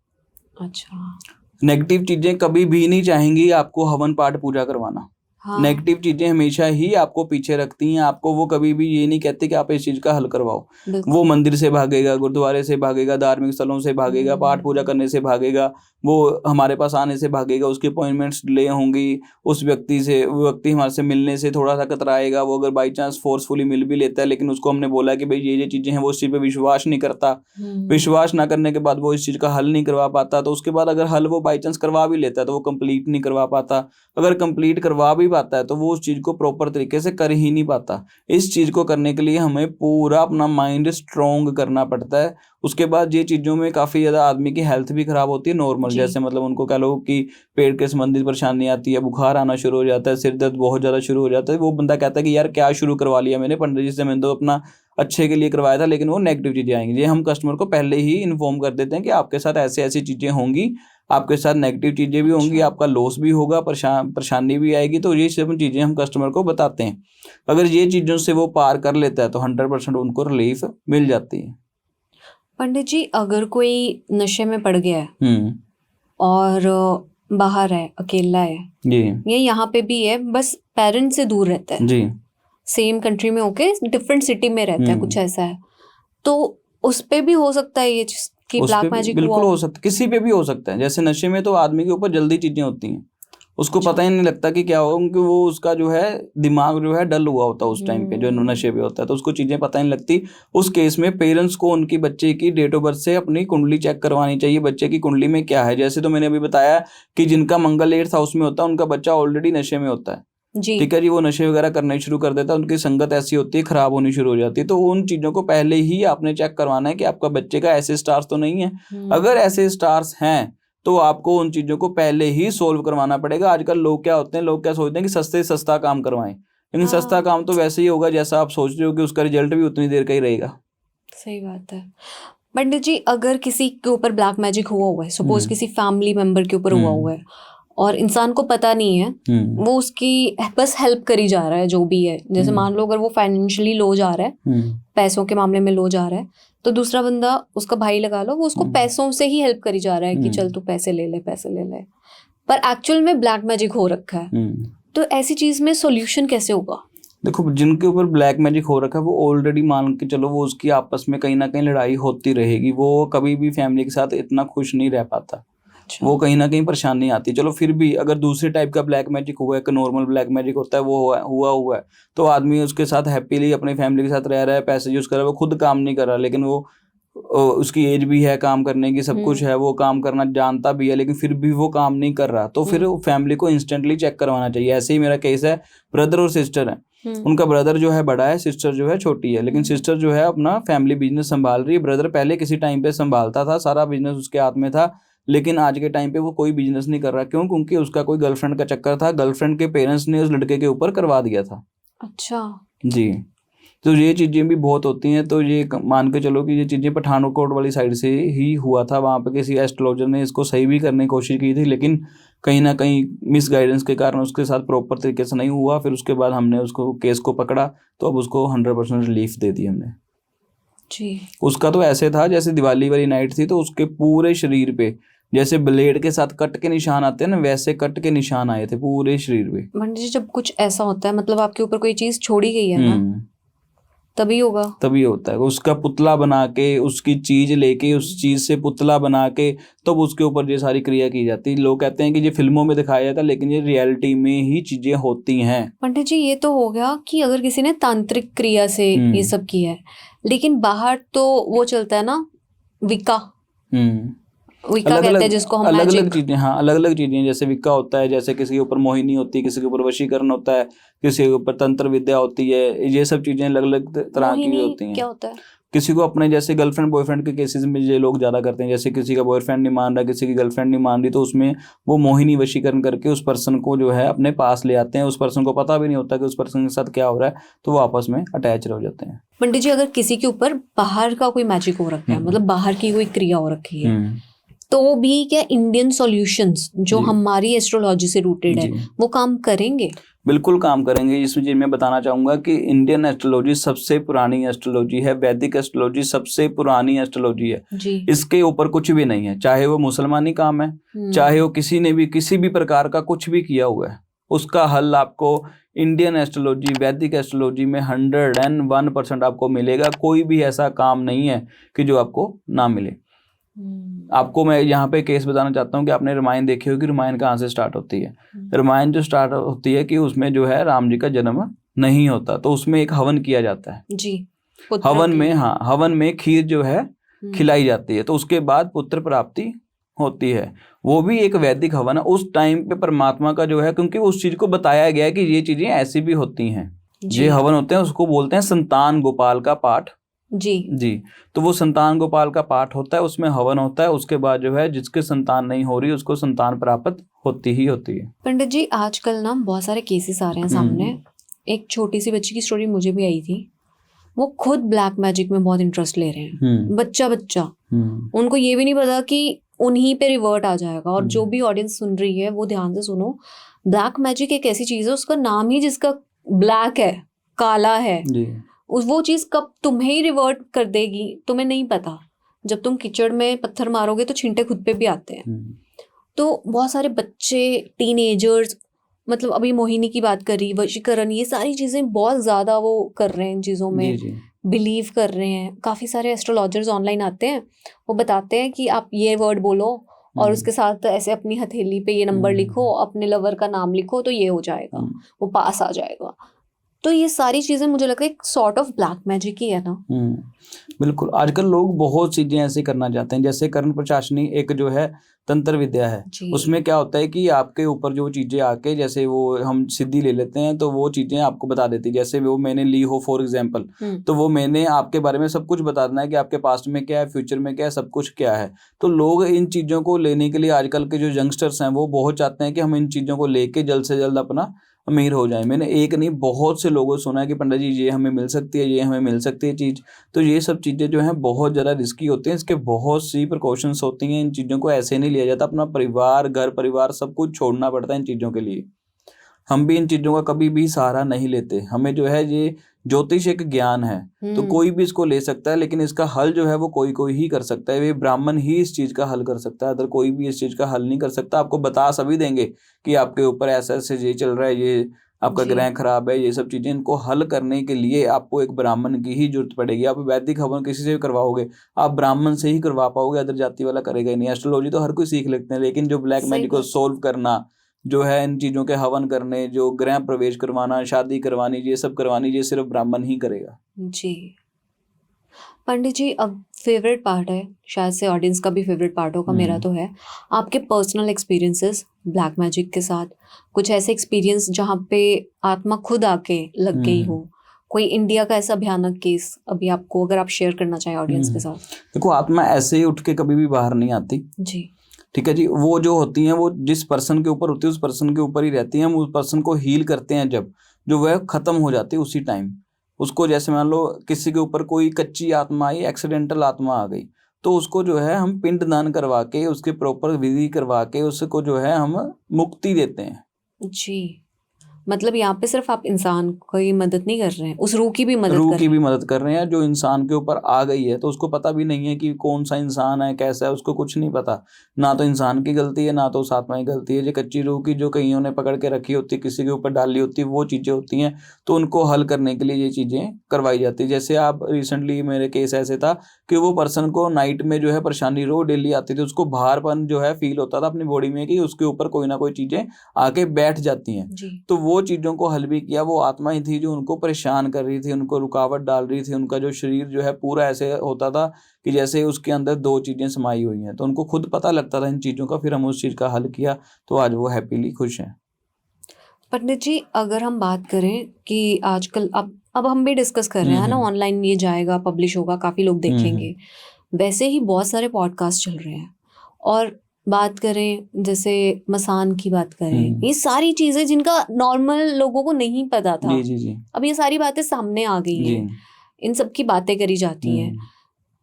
अच्छा। नेगेटिव चीजें कभी भी नहीं चाहेंगी आपको हवन पाठ पूजा करवाना। हाँ। नेगेटिव चीजें हमेशा ही आपको पीछे रखती हैं, आपको वो कभी भी ये नहीं कहते कि आप इस चीज का हल करवाओ। वो मंदिर से भागेगा, गुरुद्वारे से भागेगा, धार्मिक स्थलों से भागेगा, पाठ पूजा करने से भागेगा, वो हमारे पास आने से भागेगा, उसकी अपॉइंटमेंट्स डिले होंगी, उस व्यक्ति से, वो व्यक्ति हमारे से मिलने से थोड़ा सा कतराएगा। वो अगर बाई चांस फोर्सफुली मिल भी लेता है, लेकिन उसको हमने बोला कि भाई ये चीजें हैं, वो उस चीज पे विश्वास नहीं करता। विश्वास ना करने के बाद वो इस चीज का हल नहीं करवा पाता। तो उसके बाद अगर हल वो बाई चांस करवा भी लेता है तो वो कंप्लीट नहीं करवा पाता। अगर कंप्लीट करवा भी पाता है तो वो उस चीज को प्रॉपर तरीके से कर ही नहीं पाता। इस चीज को करने के लिए हमें पूरा अपना माइंड स्ट्रॉन्ग करना पड़ता है। उसके बाद ये चीजों में काफी ज्यादा आदमी की हेल्थ भी खराब होती है नॉर्मल, जैसे मतलब उनको कह लो कि पेट के संबंधित परेशानी आती है, बुखार आना शुरू हो जाता है, सिर दर्द बहुत ज्यादा शुरू हो जाता है। वो बंदा कहता है कि यार क्या शुरू करवा लिया मैंने पंडित जी से, मैंने तो अपना अच्छे के लिए करवाया था, लेकिन वो नेगेटिव चीजें आएंगी। ये हम कस्टमर को पहले ही इन्फॉर्म कर देते हैं कि आपके साथ ऐसे ऐसी चीजें होंगी, आपके साथ नेगेटिव चीजें भी होंगी, आपका लॉस भी होगा, परेशानी भी आएगी। तो ये सब चीजें हम कस्टमर को बताते हैं। अगर ये चीजों से वो पार कर लेता है तो 100% उनको रिलीफ मिल जाती है। पंडित जी, अगर कोई नशे में पड़ गया है और बाहर है, अकेला है, जी, ये यहाँ पे भी है, बस पेरेंट्स से दूर रहता है, जी, सेम कंट्री में होके डिफरेंट सिटी में रहता है, कुछ ऐसा है, तो उस पे भी हो सकता है ये चीज कि ब्लैक मैजिक हुआ? बिल्कुल हो सकता है, किसी पे भी हो सकता है। जैसे नशे में तो आदमी के ऊपर जल्दी चीजें होती हैं, उसको पता ही नहीं लगता कि क्या होगा, क्योंकि वो उसका जो है दिमाग जो है डल हुआ होता है उस टाइम पे, जो नशे पे होता है, तो उसको चीजें पता नहीं लगती। उस केस में पेरेंट्स को उनकी बच्चे की डेट ऑफ बर्थ से अपनी कुंडली चेक करवानी चाहिए, बच्चे की कुंडली में क्या है। जैसे तो मैंने अभी बताया कि जिनका मंगल 8th हाउस में होता है उनका बच्चा ऑलरेडी नशे में होता है। ठीक है जी, वो नशे वगैरह करने शुरू कर देता है, उनकी संगत ऐसी होती है, खराब होनी शुरू हो जाती है। तो उन चीजों को पहले ही आपने चेक करवाना है कि आपका बच्चे का ऐसे स्टार्स तो नहीं है। अगर ऐसे स्टार्स हैं तो आपको उन चीजों को पहले ही सोल्व करवाना पड़ेगा। आजकल लोग क्या होते हैं, लोग क्या सोचते हैं कि सस्ते से सस्ता काम करवाएं, लेकिन सस्ता काम तो वैसे ही होगा जैसा आप सोच रहे हो कि उसका रिजल्ट भी उतनी देर का ही रहेगा। सही बात है। पंडित जी, अगर किसी के ऊपर ब्लैक मैजिक हुआ है, सपोज किसी फैमिली मेंबर के ऊपर हुआ है और इंसान को पता नहीं है, वो उसकी बस हेल्प करी जा रहा है जो भी है, जैसे मान लो अगर वो फाइनेंशियली लो जा रहा है, पैसों के मामले में लो जा रहा है, तो दूसरा बंदा, उसका भाई लगा लो, वो उसको पैसों से ही हेल्प करी जा रहा है कि चल तू पैसे ले ले, पैसे ले ले, पर एक्चुअल में ब्लैक मैजिक हो रखा है। तो ऐसी चीज में सॉल्यूशन कैसे होगा? देखो, जिनके ऊपर ब्लैक मैजिक हो रखा है वो ऑलरेडी मान के चलो वो उसकी आपस में कहीं ना कहीं लड़ाई होती रहेगी, वो कभी भी फैमिली के साथ इतना खुश नहीं रह पाता। अच्छा। वो कहीं ना कहीं परेशानी आती है। चलो फिर भी अगर दूसरे टाइप का ब्लैक मैजिक हुआ है, नॉर्मल ब्लैक मैजिक होता है, वो हुआ है तो आदमी उसके साथ हैप्पीली अपनी फैमिली के साथ रह रहा है, पैसे यूज कर रहा है, वो खुद काम नहीं कर रहा, लेकिन वो उसकी एज भी है काम करने की, सब कुछ है, वो काम करना जानता भी है, लेकिन फिर भी वो काम नहीं कर रहा, तो फिर फैमिली को इंस्टेंटली चेक करवाना चाहिए। ऐसे ही मेरा केस है, ब्रदर और सिस्टर है। उनका ब्रदर जो है बड़ा है, सिस्टर जो है छोटी है, लेकिन सिस्टर जो है अपना फैमिली बिजनेस संभाल रही है। ब्रदर पहले किसी टाइम पे संभालता था, सारा बिजनेस उसके हाथ में था, लेकिन आज के टाइम पे वो कोई बिजनेस नहीं कर रहा। क्यों? क्योंकि उसका कोई गर्लफ्रेंड का चक्कर था, गर्लफ्रेंड के पेरेंट्स ने उस लड़के के ऊपर करवा दिया था। अच्छा जी, तो ये चीज़ें भी बहुत होती हैं। तो ये मान के चलो कि ये चीज़ें पठानकोट वाली साइड से ही हुआ था। वहाँ पे किसी एस्ट्रोलॉजर ने इसको सही भी करने की कोशिश की थी, लेकिन कहीं ना कहीं मिस गाइडेंस के कारण उसके साथ प्रॉपर तरीके से नहीं हुआ। फिर उसके बाद हमने उसको केस को पकड़ा, तो अब उसको 100% रिलीफ दे दी हमने जी। उसका तो ऐसे था जैसे दिवाली वाली नाइट थी, तो उसके पूरे शरीर पे जैसे ब्लेड के साथ कट के निशान आते हैं ना, वैसे कट के निशान आए थे पूरे शरीर पे। पंडित जी जब कुछ ऐसा होता है, मतलब आपके ऊपर कोई चीज छोड़ी गई है ना, तभी होगा, तभी होता है। उसका पुतला बना के, उसकी चीज लेके, उस चीज से पुतला बना के तब उसके ऊपर ये सारी क्रिया की जाती है। लोग कहते हैं कि ये फिल्मों में दिखाया जाता है, लेकिन ये रियलिटी में ही चीजें होती हैं। पंडित जी ये तो हो गया कि अगर किसी ने तांत्रिक क्रिया से ये सब किया है, लेकिन बाहर तो वो चलता है ना विका, विका कहते हैं जिसको हम अलग अलग मैजिक। चीजें, हाँ अलग अलग चीजें, जैसे विक्का होता है, जैसे किसी के ऊपर मोहिनी होती है, किसी के ऊपर वशीकरण होता है, किसी के ऊपर तंत्र विद्या होती है। ये सब चीजें अलग अलग तरह की होती हैं। क्या होता है? किसी को अपने जैसे गर्लफ्रेंड बॉयफ्रेंड के केसेस में ये लोग ज्यादा करते हैं। जैसे किसी का बॉयफ्रेंड नहीं मान रहा, किसी की गर्लफ्रेंड नहीं मान रही, तो उसमें वो मोहिनी वशीकरण करके उस पर्सन को जो है अपने पास ले आते हैं। उस पर्सन को पता भी नहीं होता कि उस पर्सन के साथ क्या हो रहा है, तो वो आपस में अटैच हो जाते हैं। पंडित जी अगर किसी के ऊपर बाहर का कोई मैजिक हो रखा है, मतलब बाहर की कोई क्रिया हो रखी है, तो भी क्या इंडियन सॉल्यूशंस जो हमारी एस्ट्रोलॉजी से रूटेड है वो काम करेंगे? बिल्कुल काम करेंगे। इसमें जी मैं बताना चाहूंगा कि इंडियन एस्ट्रोलॉजी सबसे पुरानी एस्ट्रोलॉजी है, वैदिक एस्ट्रोलॉजी सबसे पुरानी एस्ट्रोलॉजी है जी। इसके ऊपर कुछ भी नहीं है। चाहे वो मुसलमानी काम है, चाहे वो किसी ने भी किसी भी प्रकार का कुछ भी किया हुआ है, उसका हल आपको इंडियन एस्ट्रोलॉजी, वैदिक एस्ट्रोलॉजी में 101% आपको मिलेगा। कोई भी ऐसा काम नहीं है कि जो आपको ना मिले। आपको मैं यहाँ पे केस बताना चाहता हूँ कि आपने रामायण देखी होगी। रामायण कहाँ से स्टार्ट होती है? रामायण जो स्टार्ट होती है कि उसमें जो है राम जी का जन्म नहीं होता, तो उसमें एक हवन किया जाता है जी। हवन में, हाँ हवन में खीर जो है खिलाई जाती है, तो उसके बाद पुत्र प्राप्ति होती है। वो भी एक वैदिक हवन है। उस टाइम पे परमात्मा का जो है, क्योंकि उस चीज को बताया गया है कि ये चीजें ऐसी भी होती हैं, ये हवन होते हैं, उसको बोलते हैं संतान गोपाल का पाठ। जी, तो वो संतान गोपाल का पाठ होता है, उसमें हवन होता है। उसके बाद जो है जिसके संतान नहीं हो रही उसको संतान प्राप्त होती ही होती है। पंडित जी आजकल ना बहुत सारे केसेस आ रहे हैं सामने। एक छोटी सी बच्ची की स्टोरी मुझे भी आई थी। वो खुद ब्लैक मैजिक में बहुत इंटरेस्ट ले रहे हैं, बच्चा। उनको ये भी नहीं पता कि उन्हीं पे रिवर्ट आ जाएगा। और जो भी ऑडियंस सुन रही है वो ध्यान से सुनो, ब्लैक मैजिक एक ऐसी चीज है, उसका नाम ही जिसका ब्लैक है, काला है, वो चीज कब तुम्हें ही रिवर्ट कर देगी तुम्हें नहीं पता। जब तुम कीचड़ में पत्थर मारोगे तो छींटे खुद पे भी आते हैं। तो बहुत सारे बच्चे, टीनेजर्स, मतलब अभी मोहिनी की बात करी, वशीकरण, ये सारी चीजें बहुत ज्यादा वो कर रहे हैं, इन चीजों में बिलीव कर रहे हैं। काफी सारे एस्ट्रोलॉजर्स ऑनलाइन आते हैं, वो बताते हैं कि आप ये वर्ड बोलो और उसके साथ ऐसे अपनी हथेली पे ये नंबर लिखो, अपने लवर का नाम लिखो, तो ये हो जाएगा, वो पास आ जाएगा। तो ये सारी चीजें मुझे लगता है एक सॉर्ट ऑफ ब्लैक मैजिक ही है ना। बिल्कुल। आजकल लोग बहुत चीजें ऐसे करना चाहते हैं। जैसे कर्ण प्रशासनी एक जो है तंत्र विद्या है, उसमें क्या होता है कि आपके ऊपर जो चीजें आके, जैसे वो हम सिद्धि ले लेते हैं, तो वो चीजें आपको बता देती है। जैसे वो मैंने ली हो फॉर एग्जाम्पल, तो वो मैंने आपके बारे में सब कुछ बता देना है कि आपके पास्ट में क्या है, फ्यूचर में क्या है, सब कुछ क्या है। तो लोग इन चीजों को लेने के लिए, आजकल के जो यंगस्टर्स हैं वो बहुत चाहते हैं कि हम इन चीजों को लेके जल्द से जल्द अपना अमीर हो जाए। मैंने एक नहीं बहुत से लोगों से सुना है कि पंडित जी ये हमें मिल सकती है, ये हमें मिल सकती है चीज़। तो ये सब चीज़ें जो हैं बहुत ज़्यादा रिस्की होती हैं, इसके बहुत सी प्रिकॉशंस होती हैं। इन चीज़ों को ऐसे नहीं लिया जाता। अपना परिवार, घर परिवार सब कुछ छोड़ना पड़ता है इन चीज़ों के लिए। हम भी इन चीज़ों का कभी भी सहारा नहीं लेते। हमें जो है ये ज्योतिष एक ज्ञान है, तो कोई भी इसको ले सकता है, लेकिन इसका हल जो है वो कोई ही कर सकता है। ये ब्राह्मण ही इस चीज़ का हल कर सकता है, अगर कोई भी इस चीज़ का हल नहीं कर सकता। आपको बता सभी देंगे कि आपके ऊपर ऐसा ऐसे ये चल रहा है, ये आपका जी। ग्रह खराब है, ये सब चीजें, इनको हल करने के लिए आपको एक ब्राह्मण की ही जरूरत पड़ेगी। आप वैदिक हवन किसी से भी करवाओगे, आप ब्राह्मण से ही करवा पाओगे, अदर जाति वाला करेगा ही नहीं। एस्ट्रोलॉजी तो हर कोई सीख लेते हैं, लेकिन जो ब्लैक सही मैजिक को बात। सोल्व करना, जो है इन चीजों के हवन करने, जो गृह प्रवेश करवाना, शादी करवानी, ये सब करवानी, ये सिर्फ ब्राह्मण ही करेगा। जी पंडित जी, अब फेवरेट पार्ट है, शायद से ऑडियंस का भी फेवरेट पार्ट होगा, मेरा तो है, आपके पर्सनल एक्सपीरियंसेस ब्लैक मैजिक के साथ। कुछ ऐसे एक्सपीरियंस जहाँ पे आत्मा खुद आके लग गई हो, कोई इंडिया का ऐसा भयानक केस अभी आपको, अगर आप शेयर करना चाहें ऑडियंस के साथ। देखो, आत्मा ऐसे ही उठ के कभी भी बाहर नहीं आती। जी। ठीक है जी, वो जो होती हैं वो जिस पर्सन के ऊपर होती है उस पर्सन के ऊपर ही रहती हैं। हम उस पर्सन को हील करते हैं जब, जो वह खत्म हो जाती है उसी टाइम उसको। जैसे मान लो किसी के ऊपर कोई कच्ची आत्मा आई, एक्सीडेंटल आत्मा आ गई, तो उसको जो है हम पिंडदान करवा के, उसके प्रॉपर विधि करवा के उसको जो है हम मुक्ति देते हैं। जी, मतलब यहाँ पे सिर्फ आप इंसान की मदद नहीं कर रहे हैं, उस रूह की भी मदद रूह कर की रहे भी हैं। मदद कर रहे हैं। जो इंसान के ऊपर आ गई है तो उसको पता भी नहीं है कि कौन सा इंसान है, कैसा है, उसको कुछ नहीं पता। ना तो इंसान की गलती है, ना तो उस आत्मा की गलती है। जो कच्ची रूह की जो कईयों ने पकड़ के रखी होती है, किसी के ऊपर डाली होती है, वो चीज़ें होती हैं। तो उनको हल करने के लिए ये चीज़ें करवाई जाती है। जैसे आप रिसेंटली मेरे केस ऐसे था कि वो पर्सन को नाइट में जो है परेशानी रोज डेली आती थी, उसको बाहरपन जो है फील होता था अपनी बॉडी में कि उसके ऊपर कोई ना कोई चीज़ें आके बैठ जाती हैं। जी। तो वो चीज़ों को हल भी किया। वो आत्मा ही थी जो उनको परेशान कर रही थी, उनको रुकावट डाल रही थी। उनका जो शरीर जो है पूरा ऐसे होता था कि जैसे उसके अंदर दो चीज़ें समाई हुई हैं। तो उनको खुद पता लगता था इन चीज़ों का। फिर हम उस चीज़ का हल किया, तो आज वो हैप्पीली खुश हैं। पंडित जी, अगर हम बात करें कि आजकल अब हम भी डिस्कस कर रहे हैं ना, ऑनलाइन ये जाएगा, पब्लिश होगा, काफ़ी लोग देखेंगे। वैसे ही बहुत सारे पॉडकास्ट चल रहे हैं, और बात करें जैसे मसान की बात करें, ये सारी चीज़ें जिनका नॉर्मल लोगों को नहीं पता था, जी जी जी अब ये सारी बातें सामने आ गई जी। हैं, इन सब की बातें करी जाती हैं।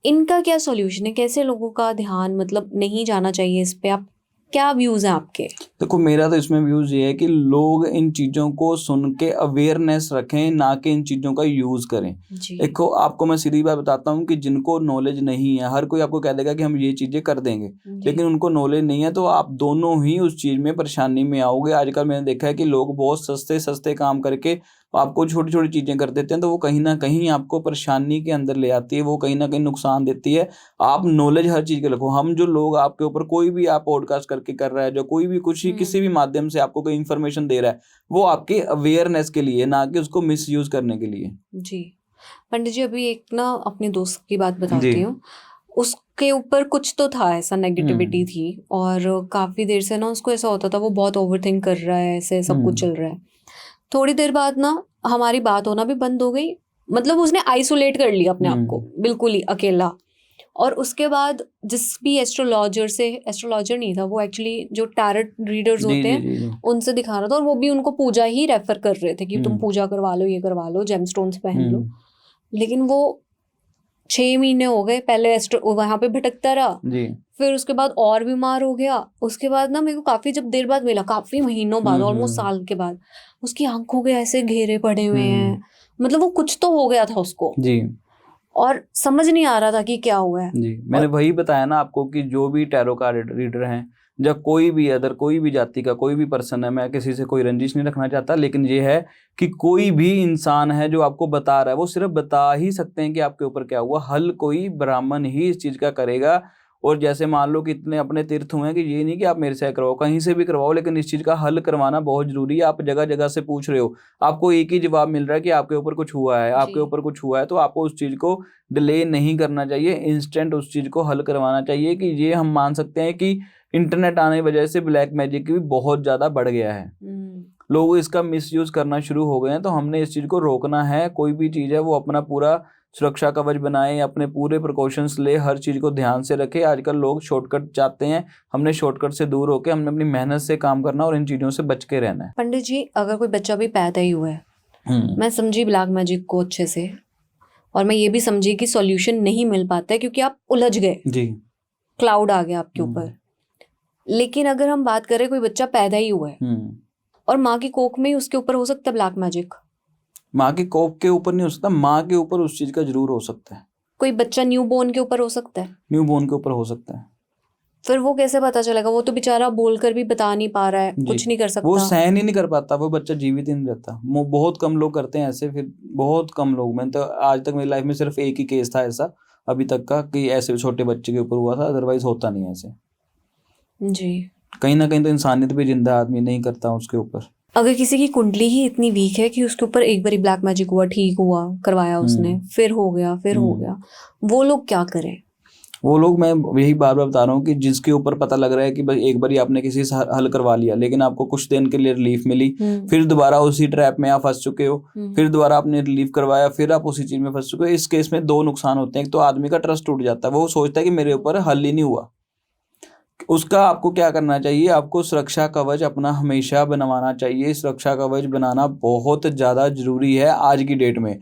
इनका क्या सॉल्यूशन है? कैसे लोगों का ध्यान मतलब नहीं जाना चाहिए इस पे? आप क्या व्यूज़ हैं आपके? देखो, मेरा तो इसमें व्यूज ये है कि लोग इन चीज़ों को सुन के अवेयरनेस रखें, ना कि इन चीज़ों का यूज़ करें। जी। देखो, आपको मैं सीधी बात बताता हूँ कि जिनको नॉलेज नहीं है, हर कोई आपको कह देगा कि हम ये चीज़ें कर देंगे, जी। लेकिन उनको नॉलेज नहीं है, तो आप दोनों ही उस चीज़ में परेशानी में आओगे। आजकल मैंने देखा है कि लोग बहुत सस्ते सस्ते काम करके आपको छोटी छोटी चीज़ें कर देते हैं, तो वो कहीं ना कहीं आपको परेशानी के अंदर ले आती है, वो कहीं ना कहीं नुकसान देती है। आप नॉलेज हर चीज़ के रखो। हम जो लोग आपके ऊपर कोई भी आप पॉडकास्ट करके कर रहा है, जो कोई भी कुछ ही किसी भी माध्यम से आपको कोई इन्फॉर्मेशन दे रहा है, वो आपके अवेयरनेस के लिए, ना कि उसको मिसयूज करने के लिए। जी पंडित जी, अभी एक ना अपने दोस्त की बात जी। बताती हूँ। उसके ऊपर कुछ तो था, ऐसा नेगेटिविटी थी, और काफ़ी देर से ना उसको ऐसा होता था, वो बहुत ओवरथिंक कर रहा है, ऐसे सब कुछ चल रहा है। थोड़ी देर बाद ना हमारी बात होना भी बंद हो गई, मतलब उसने आइसोलेट कर लिया अपने आप को, बिल्कुल ही अकेला। और उसके बाद जिस भी एस्ट्रोलॉजर नहीं था वो, एक्चुअली जो टैरोट रीडर्स जी होते जी हैं, जी जी। उनसे दिखा रहा था, और वो भी उनको पूजा ही रेफर कर रहे थे कि तुम पूजा करवा लो, ये करवा लो, जेमस्टोन्स पहन लो। लेकिन वो 6 महीने हो गए, पहले वहां पे भटकता रहा, जी। फिर उसके बाद और बीमार हो गया। उसके बाद ना मेरे को काफी जब देर बाद मिला, काफी महीनों बाद, ऑलमोस्ट साल के बाद, उसकी आंखों के ऐसे घेरे पड़े हुए हैं, मतलब वो कुछ तो हो गया था उसको, जी और समझ नहीं आ रहा था कि क्या हुआ है। जी। मैंने वही बताया ना आपको कि जो भी टैरो कार्ड रीडर हैं, या कोई भी अदर कोई भी जाति का कोई भी पर्सन है, मैं किसी से कोई रंजिश नहीं रखना चाहता, लेकिन ये है कि कोई भी इंसान है जो आपको बता रहा है, वो सिर्फ बता ही सकते हैं कि आपके ऊपर क्या हुआ। हल कोई ब्राह्मण ही इस चीज का करेगा। और जैसे मान लो कि इतने अपने तीर्थ हुए हैं कि ये नहीं कि आप मेरे से करवाओ, कहीं से भी करवाओ, लेकिन इस चीज का हल करवाना बहुत जरूरी है। आप जगह जगह से पूछ रहे हो, आपको एक ही जवाब मिल रहा है कि आपके ऊपर कुछ हुआ है, आपके ऊपर कुछ हुआ है, तो आपको उस चीज को डिले नहीं करना चाहिए, इंस्टेंट उस चीज को हल करवाना चाहिए। कि ये हम मान सकते हैं कि इंटरनेट आने की वजह से ब्लैक मैजिक भी बहुत ज्यादा बढ़ गया है, लोग इसका मिसयूज करना शुरू हो गए हैं। तो हमने इस चीज को रोकना है। कोई भी चीज है वो अपना पूरा सुरक्षा कवच बनाए, अपने पूरे प्रिकॉशंस ले, हर चीज को ध्यान से रखे। आजकल लोग शॉर्टकट चाहते हैं, हमने शॉर्टकट से दूर होकर हमने अपनी मेहनत से काम करना और इन चीजों से बच के रहना है। पंडित जी, अगर कोई बच्चा भी पैदा ही हुआ है, मैं समझी ब्लैक मैजिक को अच्छे से, और मैं ये भी समझी कि सॉल्यूशन नहीं मिल पाता है क्योंकि आप उलझ गए जी, क्लाउड आ गया आपके ऊपर। लेकिन अगर हम बात करें कोई बच्चा पैदा ही हुआ है और माँ की कोख में ही उसके ऊपर हो सकता है ब्लैक मैजिक? माँ की कोख के ऊपर नहीं हो सकता, माँ के ऊपर उस चीज का जरूर हो सकता है। कोई बच्चा न्यू बोर्न के ऊपर हो सकता है? न्यू बोर्न के ऊपर हो सकता है। फिर वो कैसे पता चलेगा? वो तो बेचारा बोलकर भी बता नहीं पा रहा है, जी। कुछ नहीं कर वो सकता। सहन ही नहीं कर पाता, वो बच्चा जीवित ही नहीं रहता। वो बहुत कम लोग करते हैं ऐसे, फिर बहुत कम लोग। मैंने तो आज तक मेरी लाइफ में सिर्फ एक ही केस था ऐसा अभी तक का कि ऐसे छोटे बच्चे के ऊपर हुआ था, अदरवाइज होता नहीं ऐसे। जी। कहीं ना कहीं तो इंसानियत भी जिंदा आदमी नहीं करता उसके ऊपर। अगर किसी की कुंडली ही इतनी वीक है कि उसके ऊपर एक बारी ब्लैक मैजिक हुआ, ठीक हुआ, करवाया उसने, फिर हो गया, फिर हो गया, वो लोग क्या करें? वो लोग, मैं यही बार बार बता रहा हूँ कि जिसके ऊपर पता लग रहा है कि भाई एक बारी आपने किसी से हल करवा लिया, लेकिन आपको कुछ दिन के लिए रिलीफ मिली, फिर दोबारा उसी ट्रैप में आप फंस चुके हो, फिर दोबारा आपने रिलीफ करवाया, फिर आप उसी चीज में फंस चुके हो। इस केस में दो नुकसान होते हैं। एक तो आदमी का ट्रस्ट टूट जाता है, वो सोचता है कि मेरे ऊपर हल ही नहीं हुआ। उसका आपको क्या करना चाहिए, आपको सुरक्षा कवच अपना हमेशा बनवाना चाहिए। सुरक्षा कवच बनाना बहुत ज्यादा जरूरी है आज की डेट में।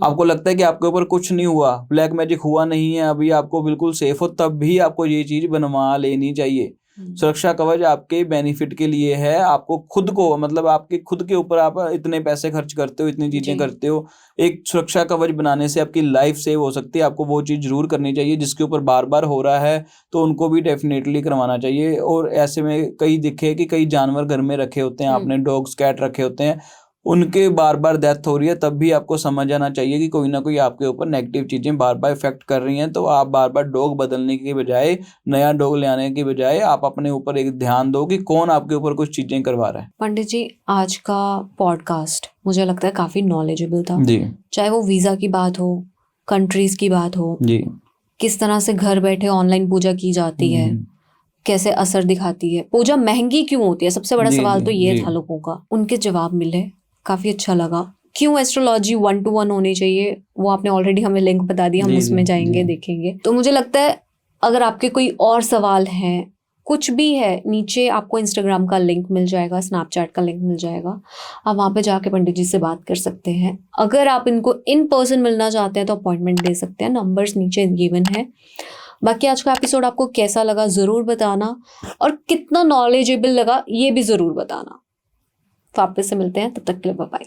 आपको लगता है कि आपके ऊपर कुछ नहीं हुआ, ब्लैक मैजिक हुआ नहीं है, अभी आपको बिल्कुल सेफ हो, तब भी आपको ये चीज बनवा लेनी चाहिए। सुरक्षा कवच आपके बेनिफिट के लिए है। आपको खुद को, मतलब आपके खुद के ऊपर आप इतने पैसे खर्च करते हो, इतनी चीजें करते हो, एक सुरक्षा कवच बनाने से आपकी लाइफ सेव हो सकती है। आपको वो चीज जरूर करनी चाहिए। जिसके ऊपर बार बार हो रहा है तो उनको भी डेफिनेटली करवाना चाहिए। और ऐसे में कई दिखे कि कई जानवर घर में रखे होते हैं, आपने डॉग्स कैट रखे होते हैं, उनके बार बार डेथ हो रही है, तब भी आपको समझ आना चाहिए कि कोई ना कोई आपके ऊपर नेगेटिव चीजें बार बार इफेक्ट कर रही हैं। तो आप बार बार डॉग बदलने की बजाय, नया डॉग ले आने की बजाय, आप अपने ऊपर एक ध्यान दो कि कौन आपके ऊपर कुछ चीजें करवा रहा है। पंडित जी, आज का पॉडकास्ट मुझे लगता है काफी नॉलेजेबल था जी। चाहे वो वीजा की बात हो, कंट्रीज की बात हो, जी। किस तरह से घर बैठे ऑनलाइन पूजा की जाती है, कैसे असर दिखाती है, पूजा महंगी क्यों होती है, सबसे बड़ा सवाल तो ये था लोगों का, उनके जवाब मिले, काफी अच्छा लगा। क्यों एस्ट्रोलॉजी 1-to-1 होनी चाहिए, वो आपने ऑलरेडी हमें लिंक बता दिया, हम उसमें जाएंगे, देखेंगे। तो मुझे लगता है अगर आपके कोई और सवाल हैं, कुछ भी है, नीचे आपको इंस्टाग्राम का लिंक मिल जाएगा, स्नैपचैट का लिंक मिल जाएगा, आप वहाँ पे जाके पंडित जी से बात कर सकते हैं। अगर आप इनको इन पर्सन मिलना चाहते हैं तो अपॉइंटमेंट ले सकते हैं, नंबर्स नीचे गिवन है। बाकी आज का एपिसोड आपको कैसा लगा ज़रूर बताना, और कितना नॉलेजेबल लगा ये भी ज़रूर बताना। वापस से मिलते हैं, तब तक के लिए बाय बाय।